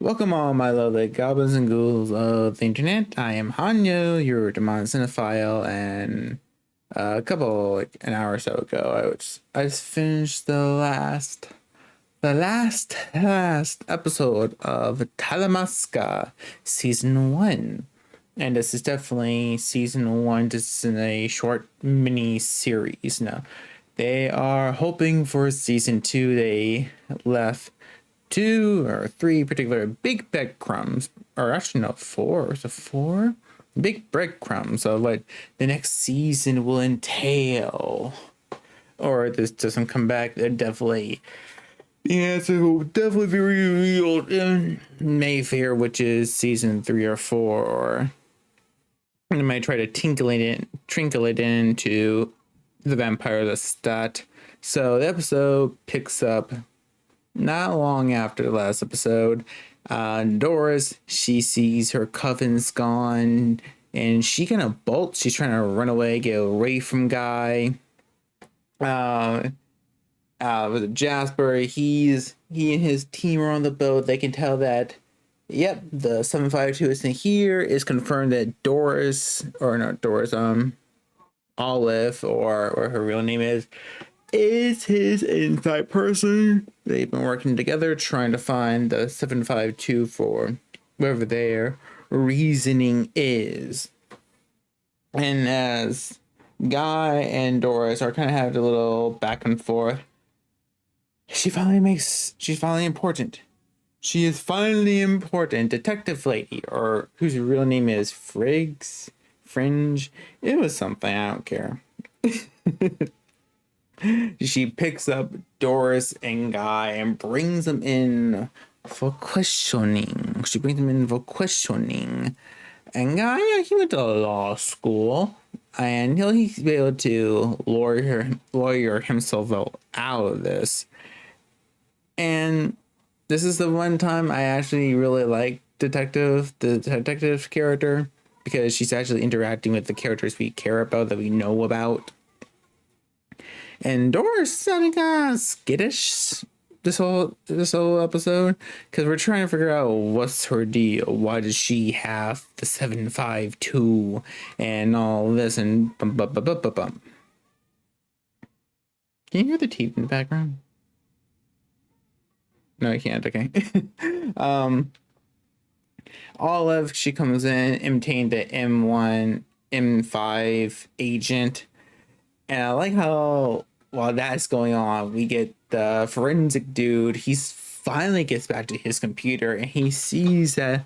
Welcome all my lovely goblins and ghouls of the internet. I am Hanyo, your demon cinephile, and an hour or so ago, I just finished the last episode of Talamasca season one, and this is definitely season one. This is in a short mini series now. They are hoping for season two. They left two or three particular big breadcrumbs, or actually no, four. Is it four? Big breadcrumbs of what the next season will entail. Or if this doesn't come back, they're definitely the answer will definitely be revealed in Mayfair, which is season 3 or 4, or they might try to trinkle it into the Vampire Lestat. So the episode picks up not long after the last episode. Doris, she sees her coven's gone, and she kind of bolts. She's trying to run away, get away from Guy. With Jasper, he and his team are on the boat. They can tell that, yep, the 752 isn't here. It's confirmed that Doris, or not Doris, Olive, or her real name is his inside person. They've been working together trying to find the 752 for whatever their reasoning is. And as Guy and Doris are kind of having a little back and forth, she's finally important. She is finally important. Detective lady, or whose real name is Fringe. It was something, I don't care. She picks up Doris and Guy and brings them in for questioning. And Guy, yeah, he went to law school, and he'll be able to lawyer himself out of this. And this is the one time I actually really like the detective character, because she's actually interacting with the characters we care about, that we know about. And Doris sounded kind of skittish this whole episode, because we're trying to figure out what's her deal. Why does she have the 752 and all this, and bum bum bum bum bum bum. Can you hear the teeth in the background? No, you can't. Okay. Olive, she comes in imitating the M1 M5 agent. And I like how while that's going on, we get the forensic dude. He's finally gets back to his computer, and he sees that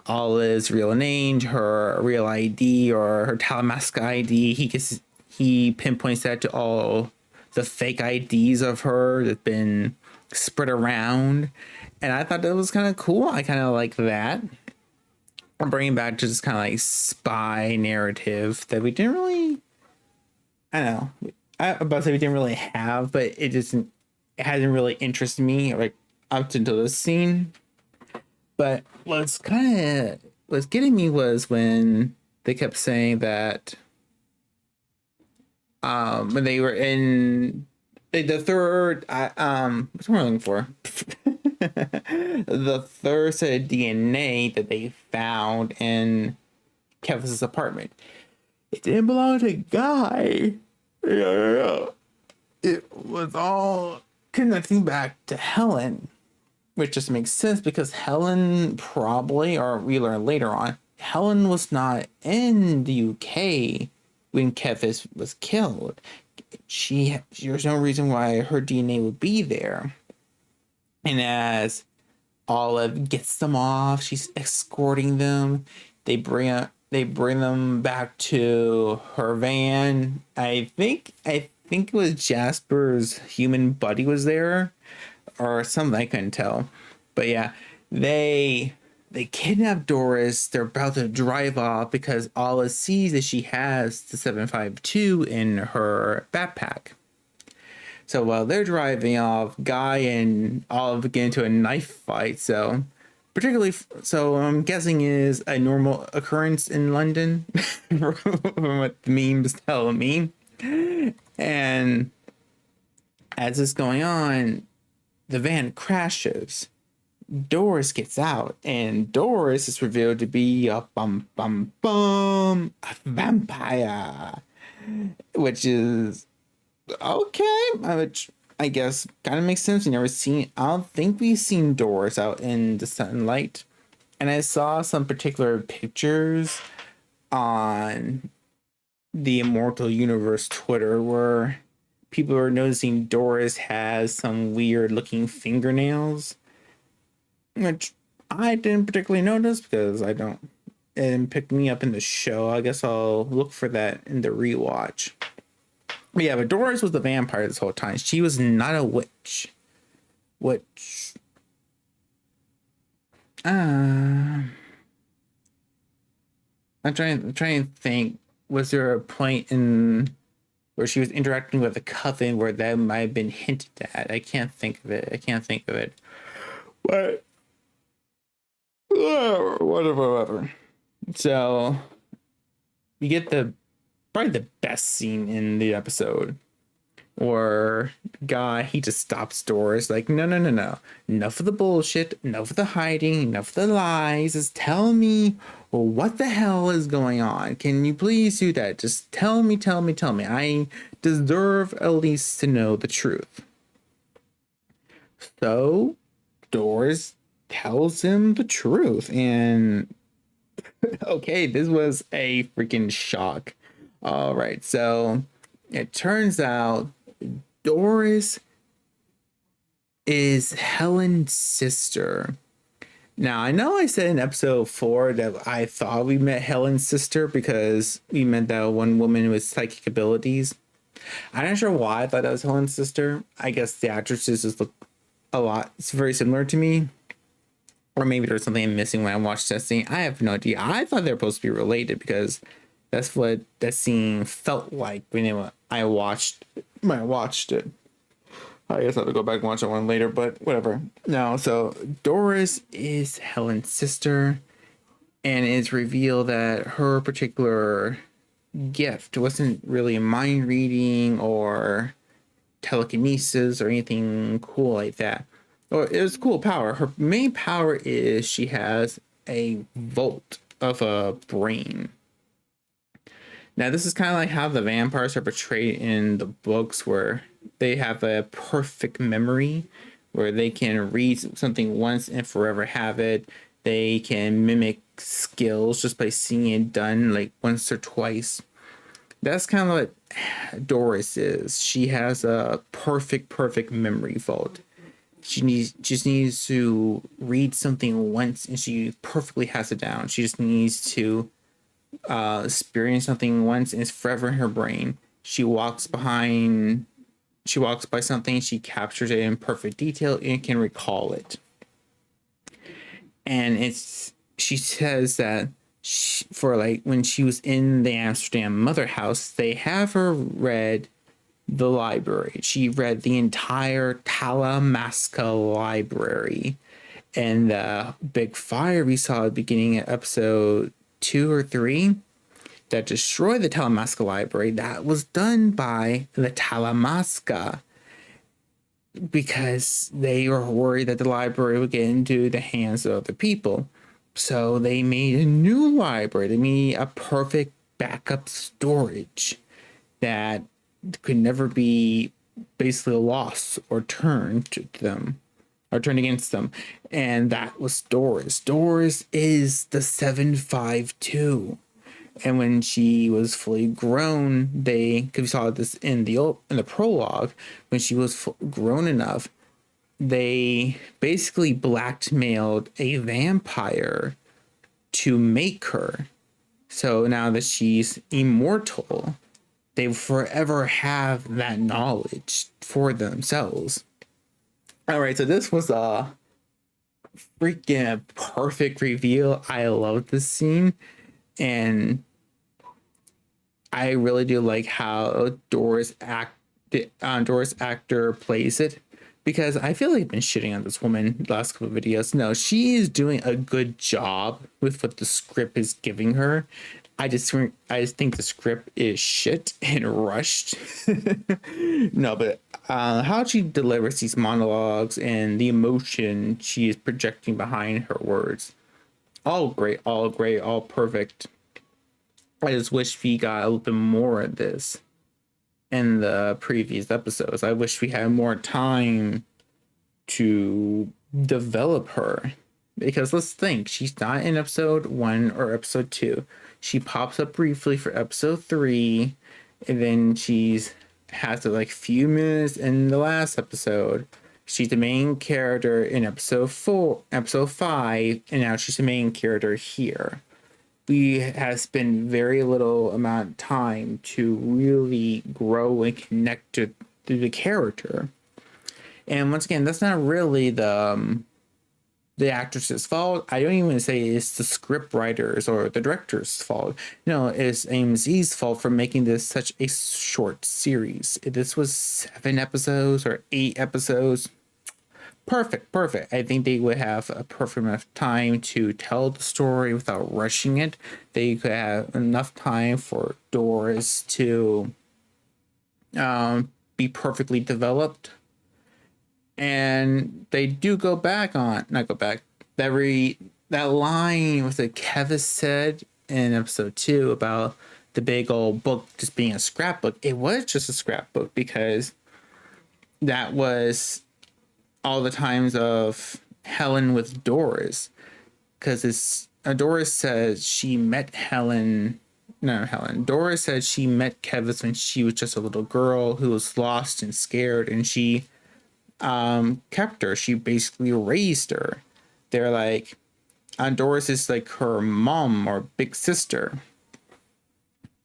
Olive's real name, her real ID, or her Talamasca ID. He pinpoints that to all the fake IDs of her that's been spread around. And I thought that was kind of cool. I kind of like that. I'm bringing back to just kind of like spy narrative that we didn't really, I don't know. I about to say we didn't really have, but it hasn't really interested me like up until this scene. But what's getting me was when they kept saying that when they were in the third what's what am I looking for? The third set of DNA that they found in Kevin's apartment. It didn't belong to Guy. Yeah. It was all connecting back to Helen, which just makes sense because Helen probably, or we learn later on, Helen was not in the UK when Kevis was killed. There's no reason why her DNA would be there. And as Olive gets them off, she's escorting them. They bring them back to her van. I think it was Jasper's human buddy was there, or something, I couldn't tell. But yeah, they kidnap Doris. They're about to drive off because Olive sees that she has the 752 in her backpack. So while they're driving off, Guy and Olive get into a knife fight. So I'm guessing is a normal occurrence in London, from what the memes tell me. And as this going on, the van crashes. Doris gets out, and Doris is revealed to be a a vampire, which is okay. Which I guess kind of makes sense. You never seen. I don't think we've seen Doris out in the sunlight, and I saw some particular pictures on the Immortal Universe Twitter where people are noticing Doris has some weird looking fingernails, which I didn't particularly notice because I don't. It didn't pick me up in the show. I guess I'll look for that in the rewatch. But yeah, but Doris was the vampire this whole time. She was not a witch. Which, I'm trying to think. Was there a point in where she was interacting with a coven where that might have been hinted at? I can't think of it. But whatever. So you get probably the best scene in the episode, or guy, he just stops Doris like, no, enough of the bullshit, enough of the hiding, enough of the lies. Just tell me what the hell is going on. Can you please do that? Just tell me. I deserve at least to know the truth. So Doris tells him the truth, and okay, this was a freaking shock. All right, so it turns out Doris is Helen's sister. Now, I know I said in episode 4 that I thought we met Helen's sister because we met that one woman with psychic abilities. I'm not sure why I thought that was Helen's sister. I guess the actresses just look it's very similar to me. Or maybe there's something I'm missing when I watched that scene. I have no idea. I thought they were supposed to be related because that's what that scene felt like when I watched it. I guess I have to go back and watch that one later, but whatever. No, so Doris is Helen's sister, and it's revealed that her particular gift wasn't really mind reading or telekinesis or anything cool like that. Or it was cool power. Her main power is she has a vault of a brain. Now, this is kind of like how the vampires are portrayed in the books, where they have a perfect memory, where they can read something once and forever have it. They can mimic skills just by seeing it done like once or twice. That's kind of what Doris is. She has a perfect memory vault. She just needs to read something once and she perfectly has it down. She just needs to experience something once and it's forever in her brain. She walks by something, she captures it in perfect detail and can recall it. And she says that for like when she was in the Amsterdam mother house, they have her read the library. She read the entire TALAMASCA library. And the big fire we saw at the beginning of episode 2 or 3 that destroyed the TALAMASCA library, that was done by the TALAMASCA because they were worried that the library would get into the hands of other people. So they made a new library. They made a perfect backup storage that could never be basically lost or turned to them or turned against them. And that was Doris. Doris is the 752. And when she was fully grown, because we saw this in the prologue, when she was grown enough, they basically blackmailed a vampire to make her. So now that she's immortal, they forever have that knowledge for themselves. All right, so this was a freaking perfect reveal. I love this scene, and I really do like how Doris actor plays it, because I feel like I've been shitting on this woman the last couple of videos. No, she is doing a good job with what the script is giving her. I just think the script is shit and rushed. No, but how she delivers these monologues and the emotion she is projecting behind her words, all great, all perfect. I just wish we got a little bit more of this in the previous episodes. I wish we had more time to develop her. Because let's think, she's not in episode 1 or episode 2. She pops up briefly for episode 3, and then she's has like few minutes in the last episode. She's the main character in episode 4, episode 5, and now she's the main character here. We have spent very little amount of time to really grow and connect to the character. And once again, that's not really the actress's fault. I don't even say it's the script writers or the director's fault. No, it's AMC's fault for making this such a short series. This was 7 episodes or 8 episodes. Perfect. I think they would have a perfect enough time to tell the story without rushing it. They could have enough time for Doris to be perfectly developed. And they do go back on, not go back, that line with the Kevin said in episode 2 about the big old book just being a scrapbook. It was just a scrapbook because that was all the times of Helen with Doris. Because Doris says she met Doris said she met Kevin when she was just a little girl who was lost and scared, and she kept her. She basically raised her. They're like, Doris is like her mom or big sister.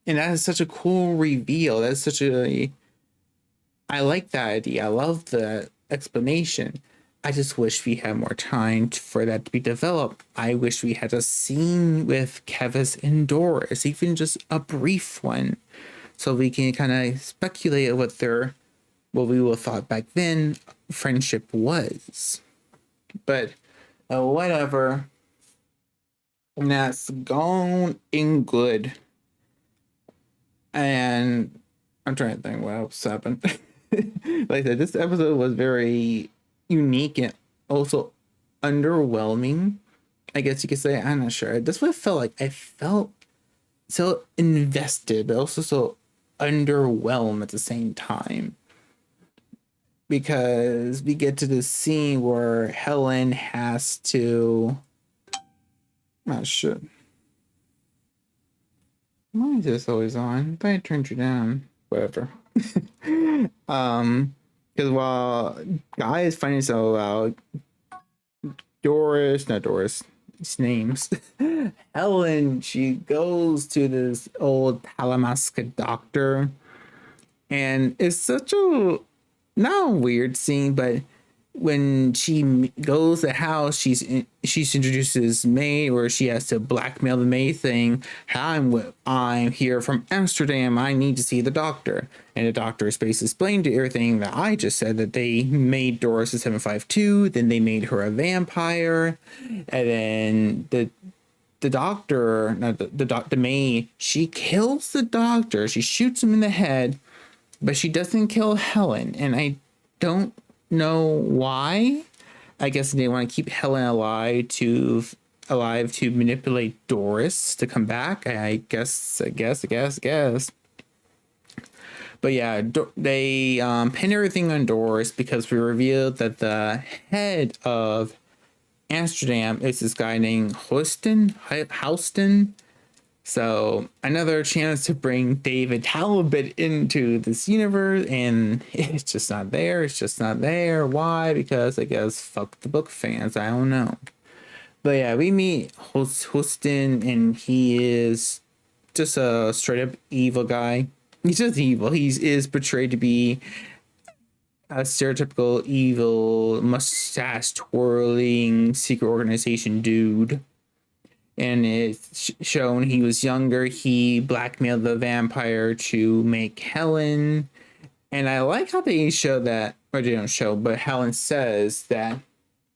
And that is such a cool reveal. That's I like that idea. I love the explanation. I just wish we had more time for that to be developed. I wish we had a scene with Kevis and Doris, even just a brief one, so we can kind of speculate what we would have thought back then friendship was. But whatever. And that's gone in good. And I'm trying to think what else happened. Like I said, this episode was very unique and also underwhelming, I guess you could say. I'm not sure. That's what it felt like. I felt so invested, but also so underwhelmed at the same time. Because we get to the scene where Helen has to... Oh, shit. Why is this always on? I thought I turned you down. Whatever. Because while Guy is finding so out, his name's Helen, she goes to this old TALAMASCA doctor, and it's such a not a weird scene, but when she goes to the house, she's introduces May, where she has to blackmail the May thing. I'm here from Amsterdam. I need to see the doctor, and the doctor is basically explained to everything that I just said, that they made Doris a 752, then they made her a vampire, and then the doctor, not the May, she kills the doctor. She shoots him in the head, but she doesn't kill Helen, and I don't know why. I guess they want to keep Helen alive to manipulate Doris to come back. I guess. But yeah, they pin everything on Doris because we revealed that the head of Amsterdam is this guy named Houston. So another chance to bring David Talbot into this universe, and it's just not there. Why? Because I guess fuck the book fans. I don't know. But yeah, we meet Houston, and he is just a straight up evil guy. He's just evil. He is portrayed to be a stereotypical evil, mustache twirling secret organization dude. And it's shown he was younger. He blackmailed the vampire to make Helen. And I like how they show that, or they don't show, but Helen says that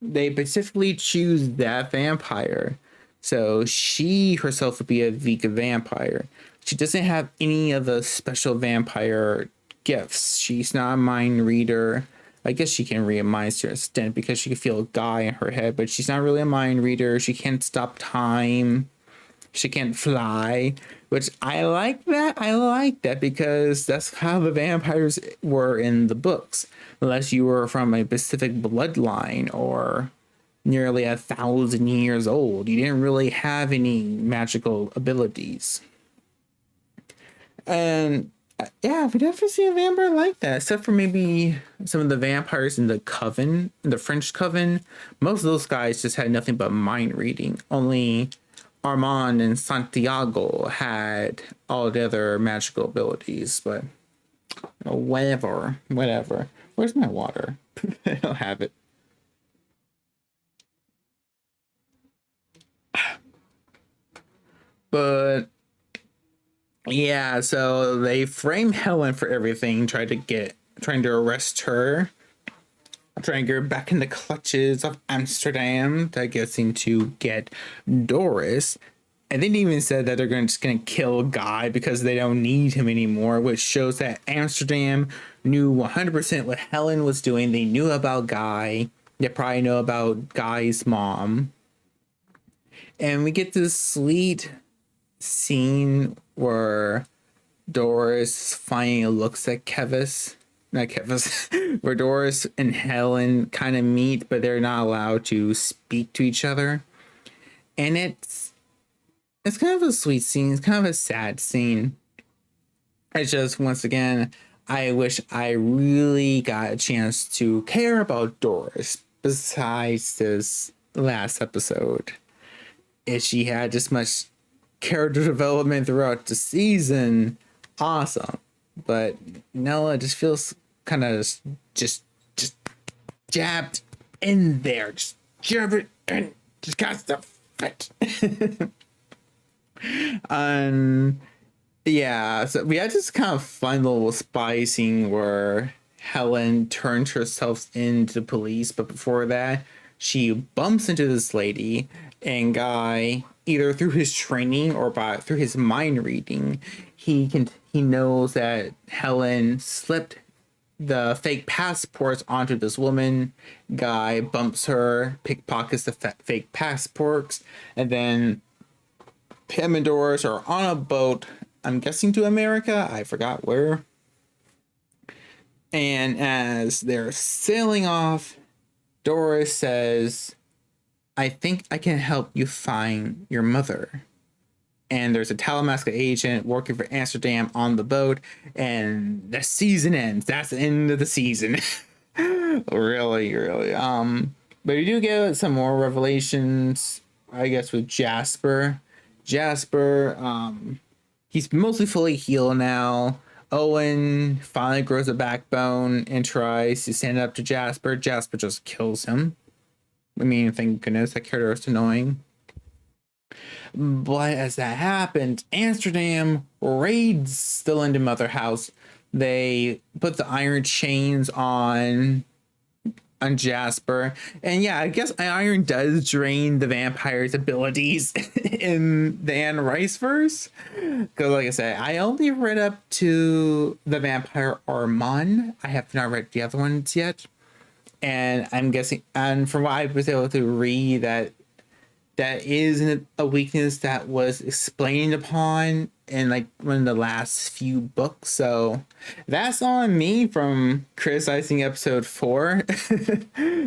they specifically choose that vampire So she herself would be a weak vampire. She doesn't have any of the special vampire gifts. She's not a mind reader. I guess she can read minds to an extent because she can feel a guy in her head, but she's not really a mind reader. She can't stop time. She can't fly, which I like that. I like that because that's how the vampires were in the books. Unless you were from a specific bloodline or nearly 1,000 years old, you didn't really have any magical abilities. And yeah, we definitely see a vampire like that, except for maybe some of the vampires in the Coven, in the French Coven. Most of those guys just had nothing but mind reading. Only Armand and Santiago had all the other magical abilities, but whatever. Where's my water? I don't have it. But yeah, so they frame Helen for everything, trying to arrest her, trying to get her back in the clutches of Amsterdam, to guessing to get Doris. And they even said that they're just gonna kill Guy because they don't need him anymore, which shows that Amsterdam knew 100% what Helen was doing. They knew about Guy. They probably know about Guy's mom. And we get this sweet scene where Doris finally looks at not Kevis, where Doris and Helen kind of meet, but they're not allowed to speak to each other. And it's kind of a sweet scene. It's kind of a sad scene. It's just, once again, I wish I really got a chance to care about Doris besides this last episode. If she had this much character development throughout the season, awesome. But no, it just feels kind of just jabbed in there. Just jab it in. Just got to fit. Yeah, so we had this kind of fun little spy scene where Helen turns herself into the police, but before that, she bumps into this lady, and Guy, either through his training or through his mind reading, he knows that Helen slipped the fake passports onto this woman. Guy bumps her, pickpockets the fake passports, and then him and Doris are on a boat, I'm guessing to America, I forgot where. And as they're sailing off, Doris says, I think I can help you find your mother. And there's a TALAMASCA agent working for Amsterdam on the boat, and the season ends. That's the end of the season. Really. But we do get some more revelations, I guess, with Jasper. He's mostly fully healed now. Owen finally grows a backbone and tries to stand up to Jasper. Jasper just kills him. I mean, thank goodness, that character is annoying. But as that happens, Amsterdam raids the Linden Mother house. They put the iron chains on Jasper. And yeah, I guess iron does drain the vampire's abilities in the Anne Rice verse. Because like I said, I only read up to the vampire Armand. I have not read the other ones yet. And I'm guessing, and from what I was able to read, that is a weakness that was explained upon in like one of the last few books. So that's on me from criticizing episode 4.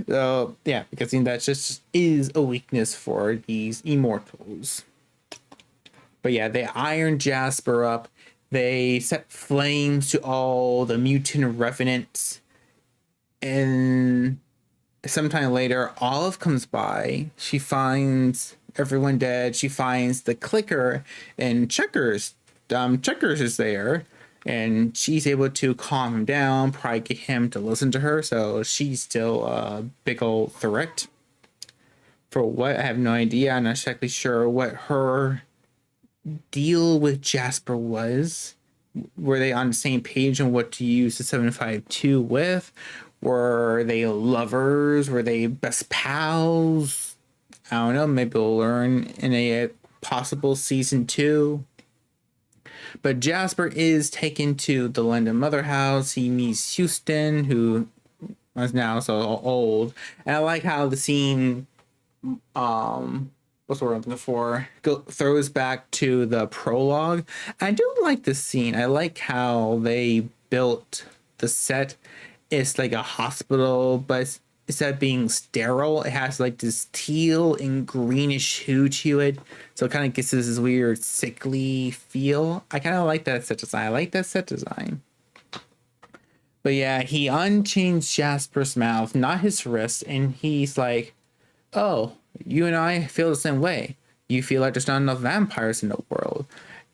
So yeah, because that just is a weakness for these immortals. But yeah, they iron Jasper up. They set flames to all the mutant revenants. And sometime later, Olive comes by. She finds everyone dead. She finds the clicker, and Checkers is there, and she's able to calm him down, probably get him to listen to her. So she's still a big old threat. For what, I have no idea. I'm not exactly sure what her deal with Jasper was. Were they on the same page on what to use the 752 with? Were they lovers? Were they best pals? I don't know, maybe we'll learn in a possible season 2. But Jasper is taken to the London mother house. He meets Houston, who is now so old. And I like how the scene, what's the word I'm looking for, throws back to the prologue. I do like this scene. I like how they built the set. It's like a hospital, but instead of being sterile, it has like this teal and greenish hue to it. So it kind of gets this weird sickly feel. I kind of like that set design. I like that set design. But yeah, he unchains Jasper's mouth, not his wrist, and he's like, oh, you and I feel the same way. You feel like there's not enough vampires in the world.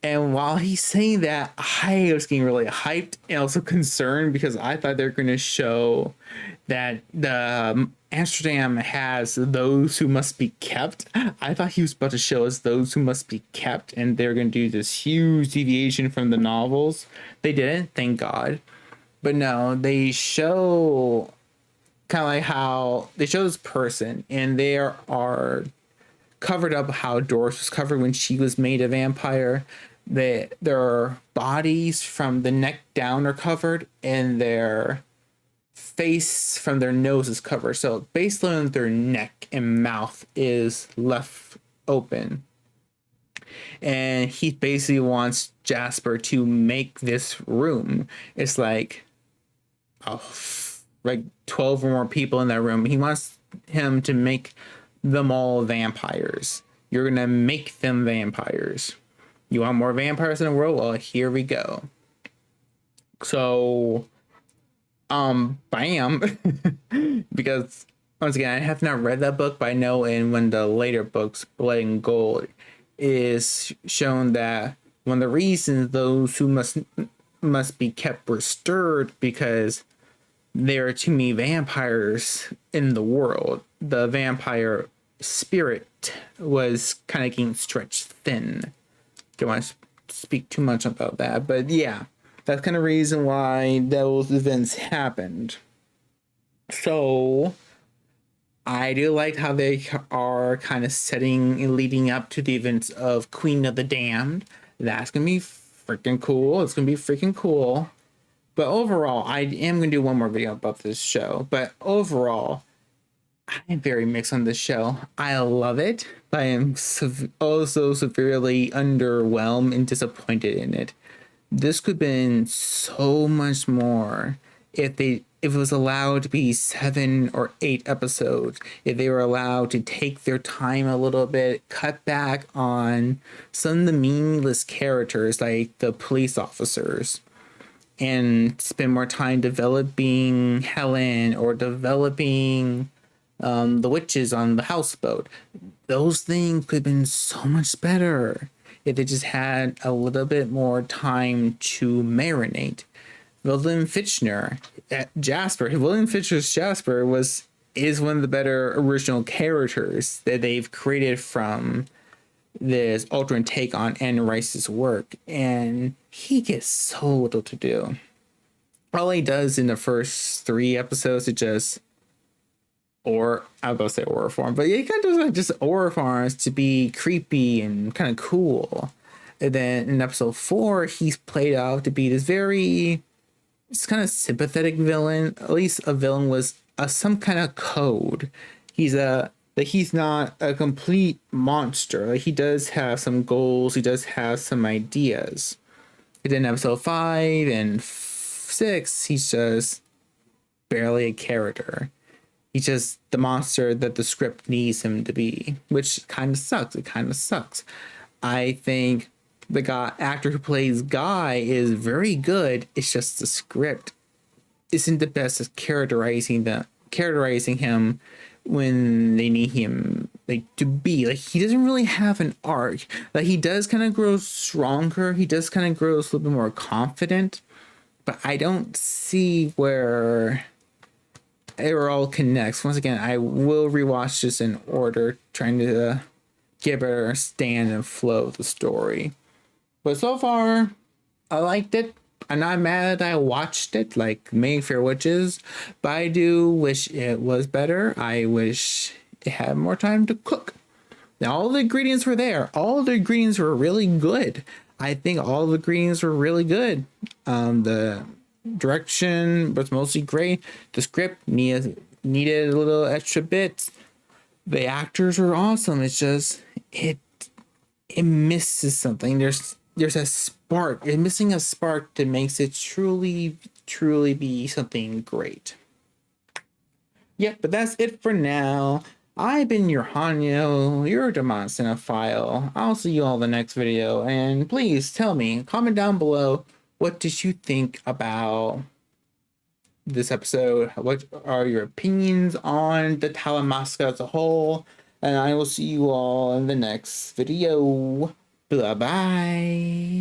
And while he's saying that, I was getting really hyped and also concerned because I thought they were going to show that the Amsterdam has those who must be kept. I thought he was about to show us those who must be kept, and they're going to do this huge deviation from the novels. They didn't, thank God. But no, they show kind of like how they show this person, and they are covered up how Doris was covered when she was made a vampire. Their bodies from the neck down are covered, and their face from their nose is covered. So basically their neck and mouth is left open. And he basically wants Jasper to make this room. It's like 12 or more people in that room. He wants him to make them all vampires. You're gonna make them vampires. You want more vampires in the world? Well, here we go. So, bam. Because once again, I have not read that book, but I know in one of the later books, Blood and Gold, is shown that one of the reasons those who must be kept were stirred because there are too many vampires in the world. The vampire spirit was kind of getting stretched thin. Don't want to speak too much about that, but yeah, that's kind of reason why those events happened. So I do like how they are kind of setting and leading up to the events of Queen of the Damned. That's gonna be freaking cool. It's gonna be freaking cool. But overall, I am going to do one more video about this show. But overall, I am very mixed on this show. I love it, but I am also severely underwhelmed and disappointed in it. This could have been so much more if it was allowed to be 7 or 8 episodes. If they were allowed to take their time a little bit, cut back on some of the meaningless characters like the police officers, and spend more time developing Helen or developing the witches on the houseboat. Those things could have been so much better if they just had a little bit more time to marinate. William Fichtner, William Fichtner's Jasper is one of the better original characters that they've created from this alternate take on Anne Rice's work, and he gets so little to do. All he does in the first 3 episodes is just, I was about to say aura farm, but he kind of does like just aura farms to be creepy and kind of cool. And then in episode 4, he's played out to be this very, it's kind of sympathetic villain. At least a villain with some kind of code. He's not a complete monster. Like, he does have some goals. He does have some ideas. And then episode 5 and 6, he's just barely a character. He's just the monster that the script needs him to be, which kind of sucks. It kind of sucks. I think the actor who plays Guy is very good. It's just the script isn't the best at characterizing him when they need him to be. Like, he doesn't really have an arc. Like, he does kind of grow stronger. He does kind of grow a little bit more confident, but I don't see where it all connects. Once again, I will rewatch this in order, trying to get a better stand and flow of the story. But so far, I liked it. I'm not mad that I watched it, like Mayfair Witches, but I do wish it was better. I wish it had more time to cook. All the ingredients were there. All the ingredients were really good. I think all the ingredients were really good. The direction was mostly great. The script needed a little extra bits. The actors were awesome. It's just it misses something. There's a spark. It's missing a spark that makes it truly be something great. Yep, but that's it for now. I've been your Hanyo, your Demon Cinephile. I'll see you all in the next video, and please tell me, comment down below, what did you think about this episode? What are your opinions on the Talamasca as a whole? And I will see you all in the next video. Bye-bye.